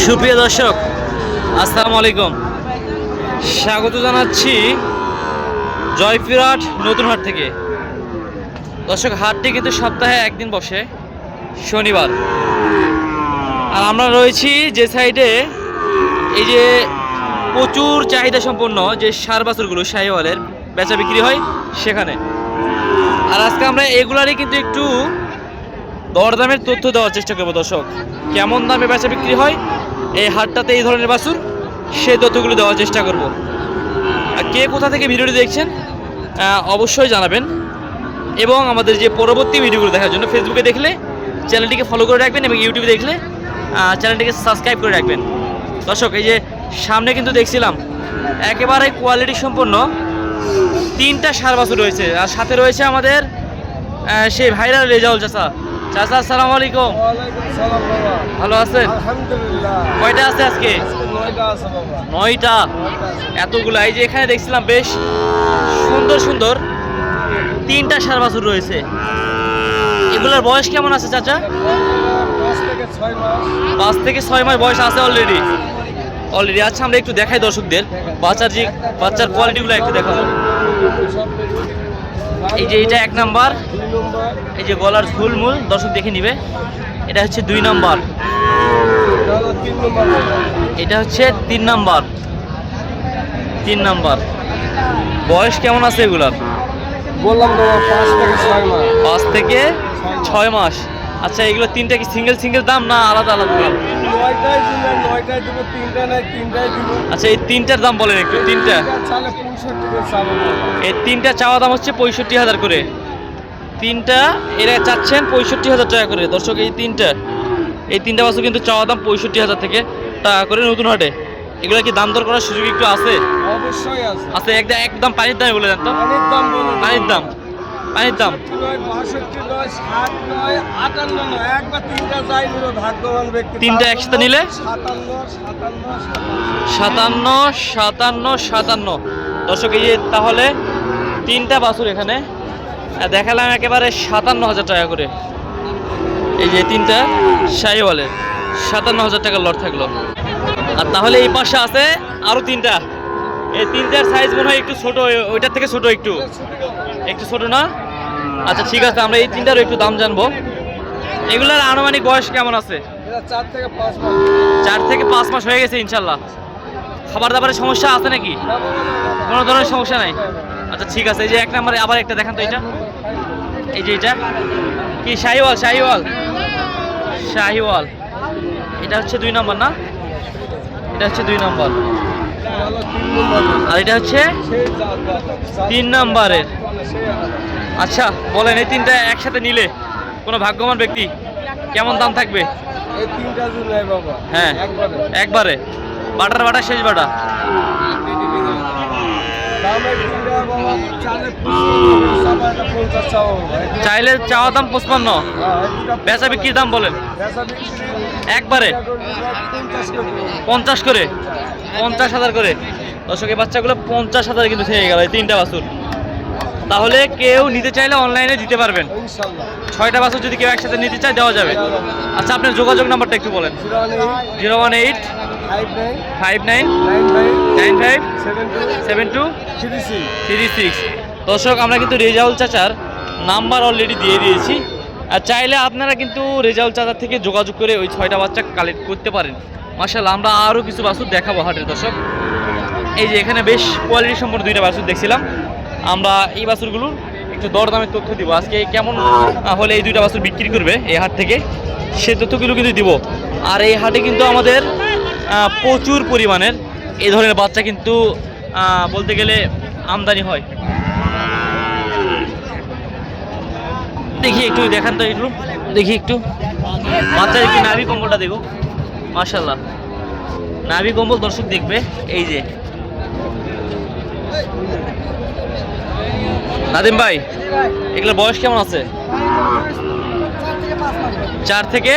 সুপ্রিয় দর্শক, আসসালামু আলাইকুম। স্বাগত জানাচ্ছি জয়পুরহাট নতুন হাট থেকে। দর্শক, হাটটি কিন্তু সপ্তাহে একদিন বসে, শনিবার। আর আমরা রয়েছি যে সাইডে, এই যে প্রচুর চাহিদা সম্পন্ন যে সার বাছুরগুলো শাহিওয়ালের বেচা বিক্রি হয় সেখানে। আর আজকে আমরা এগুলারই কিন্তু একটু দরদামের তথ্য দেওয়ার চেষ্টা করবো দর্শক। কেমন দামে বেচা বিক্রি হয় এই হাটটাতে এই ধরনের বাছুর, সেই তথ্যগুলো দেওয়ার চেষ্টা করব। আর কে কোথা থেকে ভিডিওটি দেখছেন অবশ্যই জানাবেন। এবং আমাদের যে পরবর্তী ভিডিওগুলো দেখার জন্য ফেসবুকে দেখলে চ্যানেলটিকে ফলো করে রাখবেন, এবং ইউটিউবে দেখলে চ্যানেলটিকে সাবস্ক্রাইব করে রাখবেন। দর্শক, এই যে সামনে কিন্তু দেখছিলাম একেবারে কোয়ালিটি সম্পন্ন 3টা ষাঁড় বাছুর রয়েছে। আর সাথে রয়েছে আমাদের সেই ভাইরাল রেজাউল চাচা। চাচা, আসসালামু আলাইকুম। ভালো আছেন? কয়টা আছে আজকে? 9টা। এতগুলো? এই যে এখানে দেখছিলাম বেশ সুন্দর সুন্দর 3টা ষাঁড় বাছুর রয়েছে। এগুলোর বয়স কেমন আছে চাচা? 5 থেকে 6 মাস বয়স আছে অলরেডি। আচ্ছা, আমরা একটু দেখাই দর্শকদের বাচ্চার কোয়ালিটিগুলো একটু দেখাবো। এই যে এটা 1 নাম্বার, এই যে গলার ঝুলমুল দর্শক দেখে নিবে। এটা হচ্ছে 2 নাম্বার, এটা হচ্ছে 3 নাম্বার। বয়স কেমন আছে এগুলার? বললাম তো 5 থেকে 6 মাস। আচ্ছা, এগুলো 3টা কি সিঙ্গেল দাম না আলাদা আলাদা দাম? 9টায় দিব, 3টা নাই 3টায় দিব। আচ্ছা, এই 3টার দাম বলেন একটু। 3টা এই 3টা চাওয়া দাম হচ্ছে 65,000 করে। 3টা এরা চাচ্ছেন 65,000 টাকা করে। দর্শক, এই 3টা বাছুর কিন্তু চাওয়া দাম 65,000 থেকে টাকা করে নতুন হাটে। এগুলো কি দাম দর করার সুযোগ একটু আছে? অবশ্যই আছে। আচ্ছা, একদম পানির দামে বলে দেন তো। পানির দাম 3টা একসাথে নিলে 57। দর্শক, এই যে তাহলে 3টা বাছুর এখানে দেখালাম একেবারে 57,000 টাকা করে। এই যে 3টা শাহিওয়ালের 57,000 টাকার লট থাকলো। আর তাহলে এই পাশে আছে আরো 3টা। এই 3টার সাইজ মনে হয় একটু ছোট, ওইটার থেকে ছোট, একটু ছোট না? আচ্ছা, ঠিক আছে, আমরা এই 3টারও একটু দাম জানবো। এগুলার আনুমানিক বয়স কেমন আছে? 4 থেকে 5 মাস হয়ে গেছে ইনশাল্লাহ। খাবার দাবারের সমস্যা আছে নাকি? কোনো ধরনের সমস্যা নাই? আচ্ছা, ঠিক আছে। এই যে 1 নম্বরে আবার একটা দেখান তো। এটা এই যে এটা কি শাহিওয়াল। এটা হচ্ছে 2 নম্বর না? এটা হচ্ছে 2 নম্বর, আর এটা হচ্ছে 3 নম্বরের। আচ্ছা, বলেন এই 3টা একসাথে নিলে কোনো ভাগ্যবান ব্যক্তি কেমন দাম থাকবে? হ্যাঁ, একবারে বাটা শেষ বাটা। চাইলে চাওয়া দাম 55, বেচা বিক্রির দাম বলেন একবারে 50 করে, 50,000 করে। দর্শক, এই বাচ্চাগুলো 50,000 কিন্তু থেকে গেল এই 3টা বাছুর। তাহলে কেউ নিতে চাইলে অনলাইনে দিতে পারবেন। 6টা বাছুর যদি কেউ একসাথে নিতে চায় দেওয়া যাবে। আচ্ছা, আপনার যোগাযোগ নাম্বারটা একটু বলেন। 01859527236। দর্শক, আমরা কিন্তু রেজাউল চাচার নাম্বার অলরেডি দিয়ে দিয়েছি। আর চাইলে আপনারা কিন্তু রেজাউল চাচার থেকে যোগাযোগ করে ওই 6টা বাচ্চা কালেক্ট করতে পারেন। মাশাআল্লাহ, আমরা আরও কিছু বাছুর দেখাবো হাটের দর্শক। এই যে এখানে বেশ কোয়ালিটি সম্পন্ন 2টা বাছুর দেখছিলাম। আমরা এই বাছুরগুলোর একটু দরদামের তথ্য দিব। আজকে কেমন হলে এই 2টা বাছুর বিক্রি করবে এই হাট থেকে, সে তথ্যগুলো কিন্তু দিব। আর এই হাটে কিন্তু আমাদের প্রচুর পরিমাণের এই ধরনের বাচ্চা কিন্তু বলতে গেলে আমদানি হয়। দেখি একটু দেখান তো, দেখি একটু বাচ্চার একটু নাভি কম্বলটা দেখো। মাশাআল্লাহ, নাভি কম্বল দর্শক দেখবে। এই যে নাদিম ভাই, এগুলোর বয়স কেমন আছে? 4 থেকে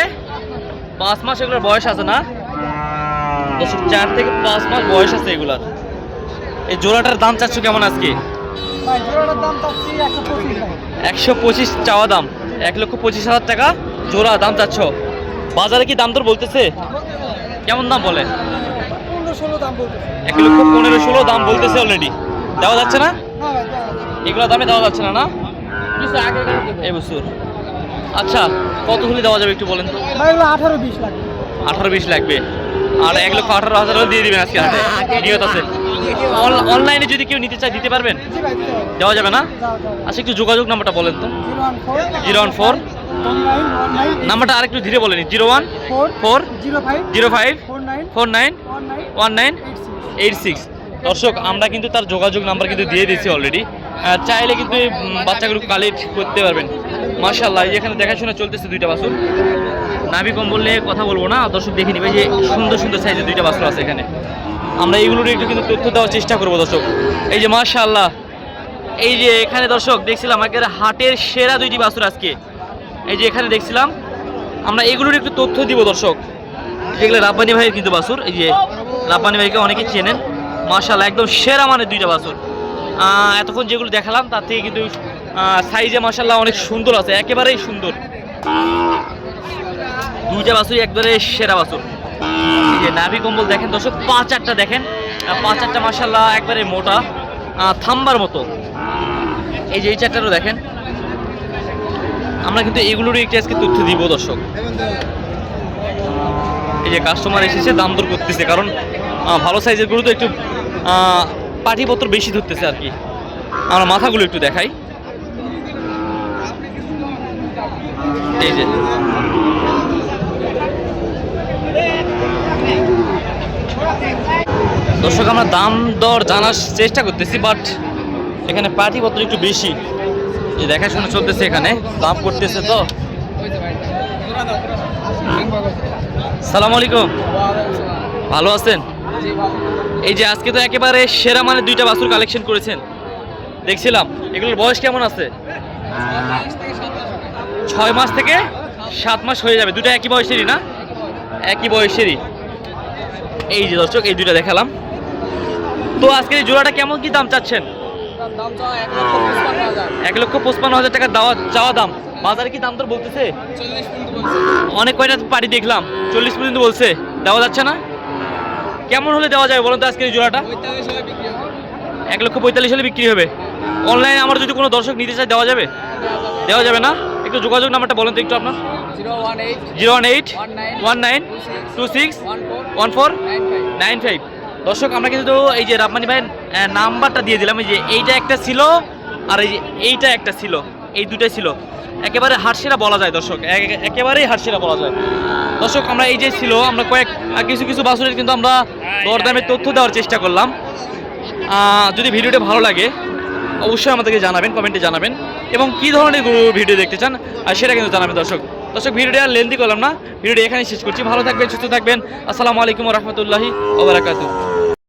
5 মাস এগুলোর বয়স আছে না দর্শক? 4 থেকে 5 মাস বয়স আছে এগুলার। এই জোড়াটার দাম চাচ্ছ কেমন আজকে? 125 চাওয়া দাম, 1,25,000 টাকা জোড়া দাম চাচ্ছ। বাজারে কি দাম দর বলতেছে? কেমন দাম বলে? 15-16 দাম বলতেছে। 1,15,16 দাম বলতেছে অলরেডি। দেওয়া যাচ্ছে না? এগুলো দামে দেওয়া যাচ্ছে না না? এই বছর আচ্ছা, কত হলে দেওয়া যাবে একটু বলেন তো? ভাই এগুলো 18-20 লাগবে। 18-20 লাগবে। আর 1,18,000 হলে দিয়ে দিবেন আজকে হাটে, নিয়ত আছে। অনলাইনে যদি কেউ নিতে চায় দিতে পারবেন? জি ভাই, দিতে হবে। দেওয়া যাবে না? যাও, যাও। আচ্ছা, একটু যোগাযোগ নাম্বারটা বলেন তো। 014 014 নাম্বারটা আরেকটু ধীরে বলেন। 01 4 05 49 19 86। দর্শক, আমরা কিন্তু তার যোগাযোগ নাম্বার কিন্তু দিয়ে দিয়েছি অলরেডি। চাইলে কিন্তু এই বাচ্চাগুলো কালেক্ট করতে পারবেন। মাশাআল্লাহ, এখানে দেখাশোনা চলতেছে দুইটা বাছুর। নাভি কম বললে কথা বলবো না, দর্শক দেখে নিবে যে সুন্দর সুন্দর সাইজের দুইটা বাছুর আছে এখানে। আমরা এইগুলোর একটু কিন্তু তথ্য দেওয়ার চেষ্টা করবো দর্শক। এই যে মাশাআল্লাহ, এই যে এখানে দর্শক দেখছিলাম একেবারে হাটের সেরা দুইটি বাছুর আজকে। এই যে এখানে দেখছিলাম, আমরা এগুলোর একটু তথ্য দিব দর্শক। যেগুলো রাব্বানি ভাইয়ের কিন্তু বাছুর। এই যে রাব্বানি ভাইকে অনেকেই চেনেন। মাশাআল্লাহ, একদম সেরা মানের দুইটা বাছুর। এতক্ষণ যেগুলো দেখালাম তার থেকে কিন্তু সাইজে মাশাআল্লাহ অনেক সুন্দর আছে, একেবারেই সুন্দর। দুইটা বাছুরই একবারে সেরা বাছুর। এই যে নাভি কম্বল দেখেন দর্শক, পা চারটা দেখেন, পা চারটা মাশাআল্লাহ একবারে মোটা, থাম্বার মতো। এই যে এই চারটারও দেখেন। আমরা কিন্তু এগুলোরই একটু আজকে তথ্য দিব দর্শক। এই যে কাস্টমার এসেছে, দাম দর করতেছে, কারণ ভালো সাইজের গরু তো একটু পাটিপত্র বেশি ধরতেছে আর কি। আমরা মাথাগুলো একটু দেখাই। এই যে দর্শক, আমরা দাম দর জানার চেষ্টা করতেছি, বাট এখানে পাটিপত্র একটু বেশি। এই দেখাশোনা চলতেছে, এখানে দাম করতেছে তো। সালাম আলাইকুম, ভালো আছেন? এই যে আজকে তো একেবারে সেরা মানে দুইটা বাছুর কালেকশন করেছেন দেখছিলাম। এগুলোর বয়স কেমন আছে? 6 মাস থেকে 7 মাস হয়ে যাবে। দুটো একই বয়সেরই না? একই বয়সেরই। এই যে দর্শক, এই দুইটা দেখালাম। তো আজকের এই জোড়াটা কেমন কি দাম চাচ্ছেন? 1,55,000 টাকা চাওয়া দাম। বাজারে কি দাম দর বলতেছে? অনেক কয়টা পাড়ি দেখলাম, 40 পর্যন্ত বলছে। দেওয়া যাচ্ছে না? কেমন হলে দেওয়া যাবে বলুন তো আজকের এই জোড়াটা? 1,45,000 হলে বিক্রি হবে। অনলাইনে আমার যদি কোনো দর্শক নিতে চায় দেওয়া যাবে? দেওয়া যাবে না? একটু যোগাযোগ নাম্বারটা বলেন তো একটু আপনার। 018 19 26 14 95। দর্শক, আমরা কিন্তু এই যে রাব্বানি ভাইয়ের নাম্বারটা দিয়ে দিলাম। এই যে এইটা একটা ছিল, আর এই যে এইটা একটা ছিল, এই দুটাই ছিল। একেবারে হাটসেরা বলা যায় দর্শক, একেবারেই হাটসেরা বলা যায় দর্শক। আমরা এই যে ছিল, আমরা কিছু কিছু বাছুরের কিন্তু আমরা দরদামের তথ্য দেওয়ার চেষ্টা করলাম। যদি ভিডিওটা ভালো লাগে অবশ্যই আমাদেরকে জানাবেন, কমেন্টে জানাবেন, এবং কী ধরনের ভিডিও দেখতে চান আর সেটা কিন্তু জানাবেন দর্শক। ভিডিওটা আর লেন্দি করলাম না, ভিডিওটা এখানেই শেষ করছি। ভালো থাকবেন, সুস্থ থাকবেন। আসসালামু আলাইকুম ওয়া রাহমাতুল্লাহি ওয়া বারাকাতুহু।